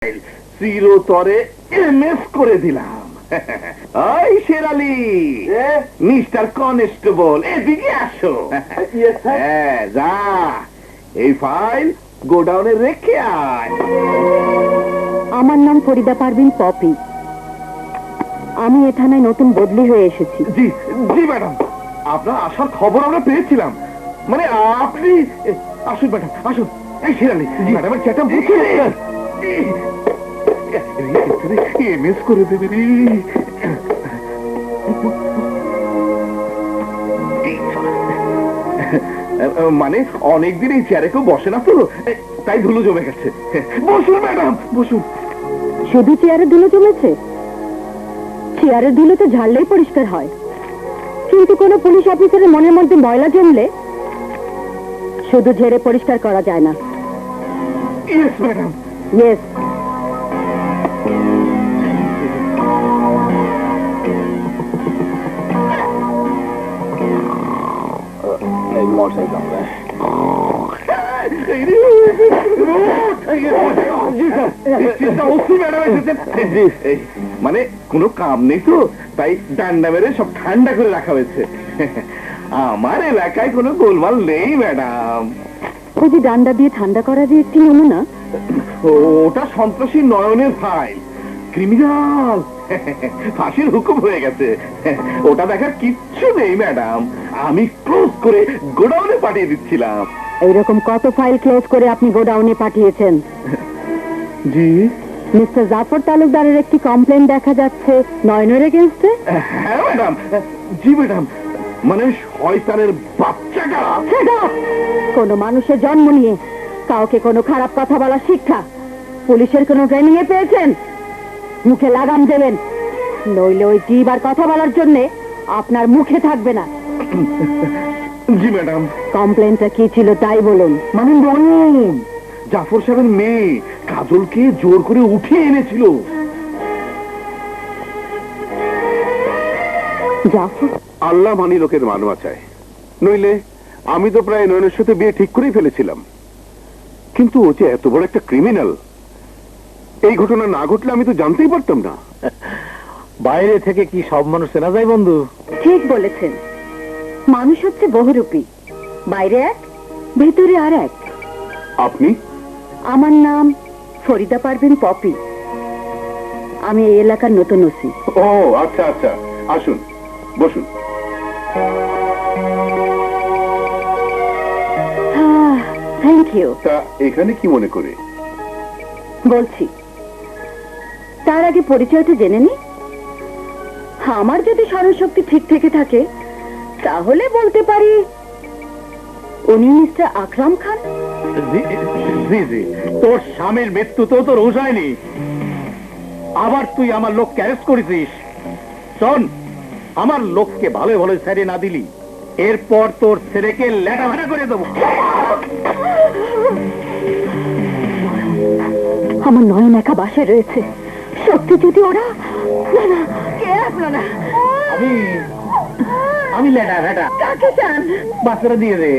চিরতরে এমএস করে দিলাম। ওই শেরালি, মিস্টার কনস্টেবল, এদিকে আসো। হ্যাঁ, যা এই ফাইল গোডাউনে রেখে আয়। আমার নাম ফরিদা পারভিন পপি। আমি এ থানায় নতুন বদলি হয়ে এসেছি। জি জি ম্যাডাম, আপনার আসার খবর আমরা পেয়েছিলাম। মানে আপনি আসুন ম্যাডাম, আসুন। এই শেরালি, ম্যাডামের চ্যাটা বুঝে এমএস করে দেবে রে। মানে অনেকদিন এই চেয়ারে কেউ বসে না তো, তাই ধুলো জমে গেছে। বসুন ম্যাডাম, বসুন। শুধু চেয়ারে ধুলো জমেছে? চেয়ারের ধুলো তো ঝাড়লেই পরিষ্কার হয়, কিন্তু কোনো পুলিশ অফিসারের মনের মধ্যে ময়লা জমলে শুধু ঝেড়ে পরিষ্কার করা যায় না। Yes madam, yes. মানে কোনো কাম নেই তো, তাই ডান্ডা মেরে সব ঠান্ডা করে রাখা হয়েছে। আমার এলাকায় কোনো গোলমাল নেই ম্যাডাম। ওই যে ডান্ডা দিয়ে ঠান্ডা করা যে একটি নমুনা, ওটা সন্ত্রাসী নয়নের ফাইল, ক্রিমিনাল ফাঁসির হুকুম হয়ে গেছে। ওটা দেখার কিচ্ছু নেই ম্যাডাম, আমি ক্লোজ করে গোডাউনে পাঠিয়ে দিচ্ছিলাম। এইরকম কত ফাইল ক্লোজ করে আপনি গোডাউনে পাঠিয়েছেন? জি মিস্টার জাফর তালুকদারের একটি কমপ্লেন দেখা যাচ্ছে নয়নের এগেইনস্টে। হ্যাঁ ম্যাডাম, জি ম্যাডাম। মানে শয়তানের বাচ্চাটা। কোন মানুষের জন্ম নিয়ে কাউকে কোনো খারাপ কথা বলার শিক্ষা পুলিশের কোনো ট্রেনিং এ পেয়েছেন? মুখে লাগাম দেবেন, নইলে ওই জিভ আর কথা বলার জন্য আপনার মুখে থাকবে না। জি ম্যাডাম। কমপ্লেনটা কি ছিল তাই বলুন। মানে নয়ন, জাফর সাহেবের মেয়ে কাজলকে জোর করে উঠিয়ে এনেছিল। জাফর? আল্লাহ মানি লোকের মান বাঁচায়, নইলে আমি তো প্রায় নয়নের সাথে বিয়ে ঠিক করেই ফেলেছিলাম। কিন্তু ও যে এত বড় একটা ক্রিমিনাল, এই ঘটনা না ঘটলে আমি তো জানতেই পারতাম না। বাইরে থেকে কি সব মানুষ চেনা যায় বন্ধু? ঠিক বলেছেন, মানুষ হচ্ছে বহুরূপী, বাইরে এক ভেতরে আর এক। আপনি? আমার নাম ফরিদা পারভিন পপি। আমি এই এলাকার নতুন ওসি। ও আচ্ছা আচ্ছা, আসুন বসুন। Thank you. তা এখানে কি মনে করে? বলছি, তার আগে পরিচয়টা জেনে নি। আমার যদি স্মরণশক্তি ঠিক থেকে থাকে তাহলে বলতে পারি উনি মিস্টার আকরাম খান। জি জি, তোর স্বামীর মৃত্যু তো তোর হুঁশ হয়নি, আবার তুই আমার লোককে অ্যারেস্ট করেছিস। শোন, আমার লোককে ভালো ভালো ছেড়ে না দিলি এরপর তোর ছেলেকে লেটা ভাড়া করে দেবো। আমার নয়ন একা বাসায় রয়েছে, সত্যি যদি ওরা। না না, কে আপনারা? আমি লেটা ভেটা। কাকে চান? বাচ্চারা দিয়ে দে।